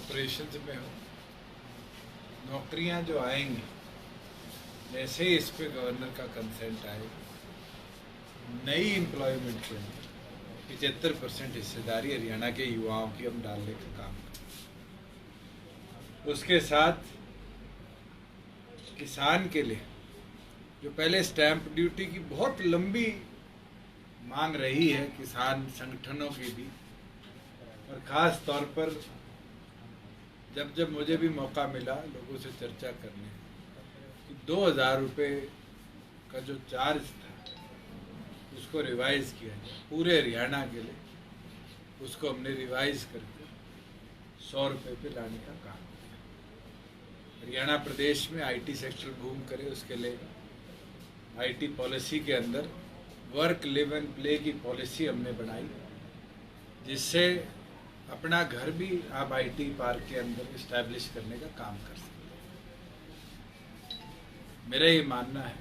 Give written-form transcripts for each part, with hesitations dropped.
Operations में हूँ। नौकरियाँ जो आएंगी, जैसे ही इस पे गवर्नर का कंसेंट आएगा, नई एम्प्लॉयमेंट के अंदर 75% हिस्सेदारी हरियाणा के युवाओं की हम डालने का काम करें। उसके साथ किसान के लिए जो पहले स्टैंप ड्यूटी की बहुत लंबी मांग रही है किसान संगठनों की भी, और ख़ास तौर पर जब मुझे भी मौका मिला लोगों से चर्चा करने कि 2000 रुपये का जो चार्ज था उसको रिवाइज़ किया जाए पूरे हरियाणा के लिए, उसको हमने रिवाइज़ करके 100 रुपये पे लाने का काम किया। हरियाणा प्रदेश में आईटी सेक्टर बूम करे, उसके लिए आईटी पॉलिसी के अंदर वर्क लिव एंड प्ले की पॉलिसी हमने बनाई, जिससे अपना घर भी आप आईटी पार्क के अंदर इस्टेब्लिश करने का काम कर सकते हैं। मेरा ये मानना है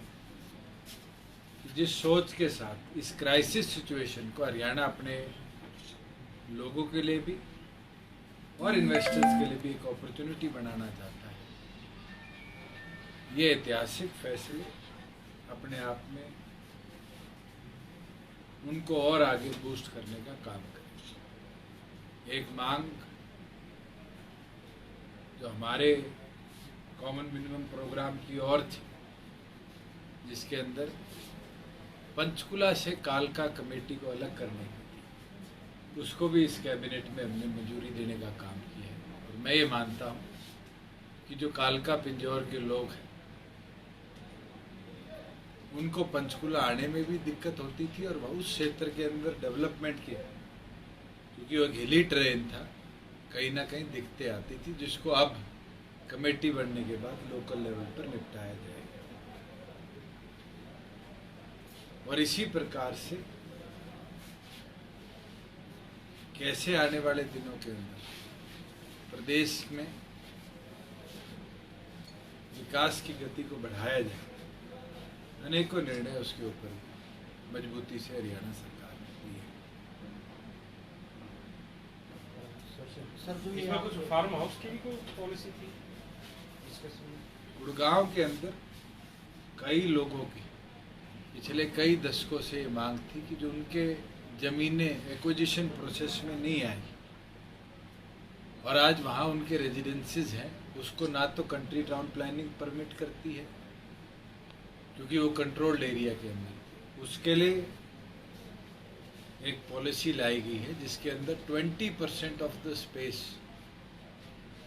कि जिस सोच के साथ इस क्राइसिस सिचुएशन को हरियाणा अपने लोगों के लिए भी और इन्वेस्टर्स के लिए भी एक अपॉर्चुनिटी बनाना चाहता है, ये ऐतिहासिक फैसले अपने आप में उनको और आगे बूस्ट करने का काम करें। एक मांग जो हमारे कॉमन मिनिमम प्रोग्राम की और थी, जिसके अंदर पंचकुला से कालका कमेटी को अलग करने की थी, उसको भी इस कैबिनेट में हमने मंजूरी देने का काम किया है। और मैं ये मानता हूँ कि जो कालका पिंजौर के लोग हैं उनको पंचकुला आने में भी दिक्कत होती थी, और उस क्षेत्र के अंदर डेवलपमेंट की, क्योंकि वो हिली ट्रेन था, कहीं ना कहीं दिक्कतें आती थी, जिसको अब कमेटी बनने के बाद लोकल लेवल पर निपटाया जाएगा। और इसी प्रकार से कैसे आने वाले दिनों के अंदर प्रदेश में विकास की गति को बढ़ाया जाए, अनेकों निर्णय उसके ऊपर मजबूती से हरियाणा सरकार ने लिए। इसमें कुछ फार्म हाउस की भी कोई पॉलिसी थी? गुड़गांव के अंदर कई लोगों की पिछले कई दशकों से ये मांग थी कि जो उनके ज़मीनें एक्विजिशन प्रोसेस में नहीं आई, और आज वहाँ उनके रेजिडेंसीज हैं, उसको ना तो कंट्री टाउन प्लानिंग परमिट करती है क्योंकि वो कंट्रोल्ड एरिया के अंदर, उसके लिए एक पॉलिसी लाई गई है जिसके अंदर 20% ऑफ द स्पेस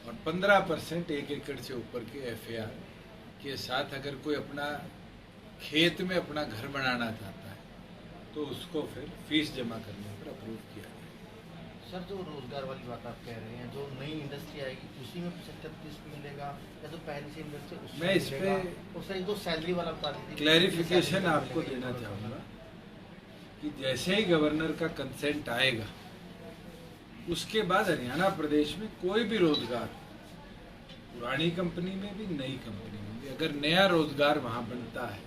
और 15% 1 एकड़ से ऊपर के एफएआर के साथ अगर कोई अपना खेत में अपना घर बनाना चाहता है तो उसको फिर फीस जमा करने पर अप्रूव किया जाए। सर, जो रोजगार वाली बात आप कह रहे हैं, जो नई इंडस्ट्री आएगी उसी में 75% मिलेगा या जो पहले से इंडस्ट्री उसमें मैं इस पे उससे जो सैलरी वाला बता दीजिए। क्लैरिफिकेशन आपको देना चाहूँगा कि जैसे ही गवर्नर का कंसेंट आएगा उसके बाद हरियाणा प्रदेश में कोई भी रोजगार, पुरानी कंपनी में भी नई कंपनी में भी, अगर नया रोजगार वहाँ बनता है,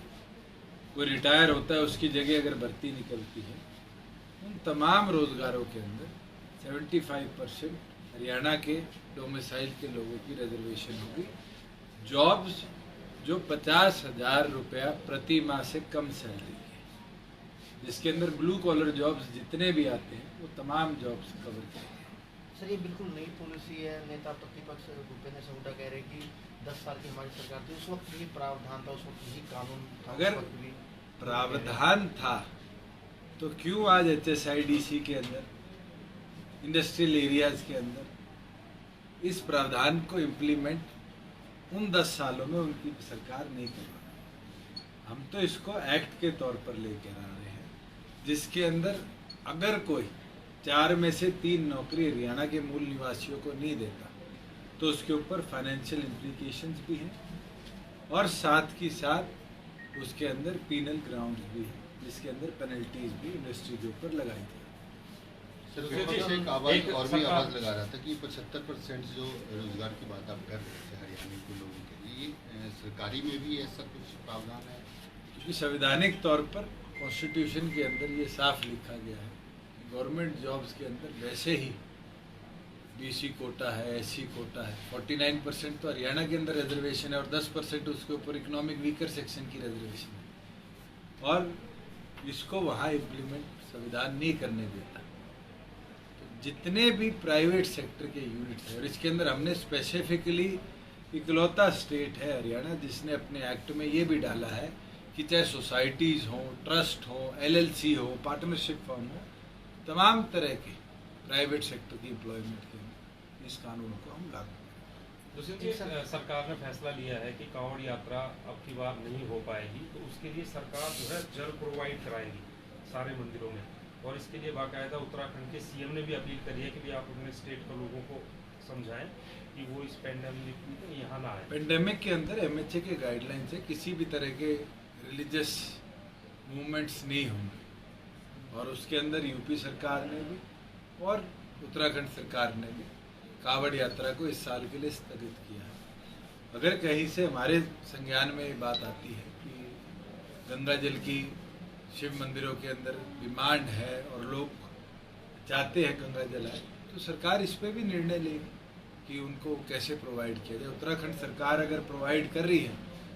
कोई रिटायर होता है, उसकी जगह अगर भर्ती निकलती है, उन तमाम रोजगारों के अंदर 75% हरियाणा के डोमिसाइल के लोगों की रिजर्वेशन होगी। जॉब्स जो 50,000 रुपया प्रति माह से कम सैलरी के, जिसके अंदर ब्लू कॉलर जॉब्स जितने भी आते हैं वो तमाम जॉब्स कवर किए गए। सर, ये बिल्कुल नई पॉलिसी है। नेता प्रतिपक्ष भूपेंद्र सिंह कह रहे कि 10 साल की हमारी सरकार थी, उस वक्त भी प्रावधान था, उस वक्त भी कानून था। अगर प्रावधान था तो क्यों आज HSIDC के अंदर, इंडस्ट्रियल एरियाज के अंदर इस प्रावधान को इम्प्लीमेंट उन 10 सालों में उनकी सरकार नहीं कर पाई? हम तो इसको एक्ट के तौर पर लेकर आ रहे हैं, जिसके अंदर अगर कोई 4 में से 3 नौकरी हरियाणा के मूल निवासियों को नहीं देता तो उसके ऊपर फाइनेंशियल इम्प्लीकेशंस भी हैं, और साथ की साथ उसके अंदर पीनल ग्राउंड्स भी हैं, जिसके अंदर पेनल्टीज भी इंडस्ट्री के ऊपर लगाई जाए। सर, एक आवाज और भी आवाज लगा रहा था कि 75% जो रोजगार की बात आप कर रहे थे हरियाणा के लोगों के लिए, सरकारी में भी ऐसा कुछ प्रावधान है? क्योंकि संवैधानिक तौर पर कॉन्स्टिट्यूशन के अंदर ये साफ लिखा गया है कि गवर्नमेंट जॉब्स के अंदर वैसे ही BC कोटा है, SC कोटा है। 49% तो हरियाणा के अंदर रिजर्वेशन है और 10% उसके ऊपर इकोनॉमिक वीकर सेक्शन की रिजर्वेशन है, और इसको वहाँ इम्प्लीमेंट संविधान नहीं करने देता। तो जितने भी प्राइवेट सेक्टर के यूनिट्स हैं, और इसके अंदर हमने स्पेसिफिकली इकलौता स्टेट है हरियाणा जिसने अपने एक्ट में ये भी डाला है कि चाहे सोसाइटीज़ हो, ट्रस्ट हो, LLC हो, पार्टनरशिप फर्म हो, तमाम तरह के प्राइवेट सेक्टर की एम्प्लॉयमेंट के इस कानून को हम लागू करें। दुष्यंत जी, सरकार ने फैसला लिया है कि कांवड़ यात्रा अब की बार नहीं हो पाएगी, तो उसके लिए सरकार जो है जल प्रोवाइड कराएगी सारे मंदिरों में, और इसके लिए बाकायदा उत्तराखंड के CM ने भी अपील करी है कि भी आप अपने स्टेट के लोगों को समझाएं कि वो इस पेंडेमिक में यहाँ ना आए। पेंडेमिक के अंदर MHA के गाइडलाइन से किसी भी तरह के रिलीजियस मूवमेंट्स नहीं होंगे, और उसके अंदर यूपी सरकार ने भी और उत्तराखंड सरकार ने भी कांवड़ यात्रा को इस साल के लिए स्थगित किया है। अगर कहीं से हमारे संज्ञान में ये बात आती है कि गंगा जल की शिव मंदिरों के अंदर डिमांड है और लोग चाहते हैं गंगा जल आए, तो सरकार इस पर भी निर्णय लेगी कि उनको कैसे प्रोवाइड किया जाए। उत्तराखंड सरकार अगर प्रोवाइड कर रही है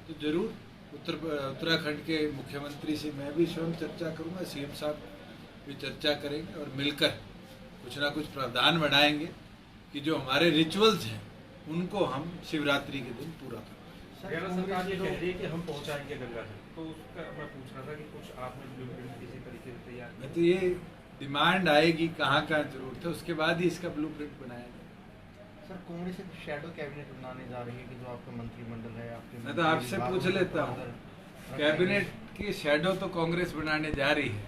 तो जरूर उत्तराखंड के मुख्यमंत्री से मैं भी स्वयं चर्चा करूंगा, CM साहब भी चर्चा करेंगे, और मिलकर कुछ ना कुछ प्रावधान बनाएंगे कि जो हमारे रिचुअल्स हैं उनको हम शिवरात्रि के दिन पूरा करें। हरियाणा सरकार ये कह रही है कि हम पहुंचाएंगे गंगा जल, तो उसका मैं पूछ रहा था कि कुछ आपने ब्लूप्रिंट किसी तरीके से तैयार किया? मैं तो ये डिमांड आएगी कहाँ जरूरत है, उसके बाद ही इसका ब्लूप्रिंट बनाया जाए। सर, कांग्रेस एक शैडो कैबिनेट बनाने जा रही है कि जो आपका मंत्रिमंडल है, आपके मैं तो आपसे पूछ लेता हूँ, कैबिनेट की शैडो तो कांग्रेस बनाने जा रही है,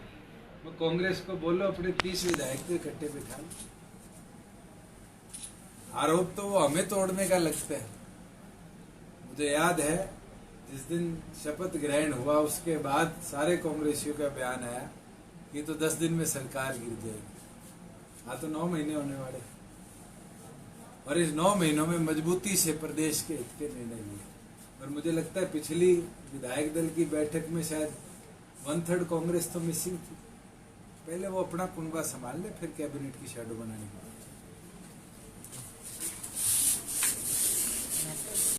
वो कांग्रेस को बोलो अपने 30 विधायक को इकट्ठे बिठा लो। आरोप तो वो हमें तोड़ने का लगता है। मुझे याद है जिस दिन शपथ ग्रहण हुआ उसके बाद सारे कांग्रेसियों का बयान आया कि तो 10 दिन में सरकार गिर जाएगी। हाँ, तो 9 महीने होने वाले, और इस 9 महीनों में मजबूती से प्रदेश के हित के निर्णय लिए। और मुझे लगता है पिछली विधायक दल की बैठक में शायद 1/3 कांग्रेस तो मिसिंग थी। पहले वो अपना कुनबा संभाल ले, फिर कैबिनेट की शैडो बनानी पड़ेगी।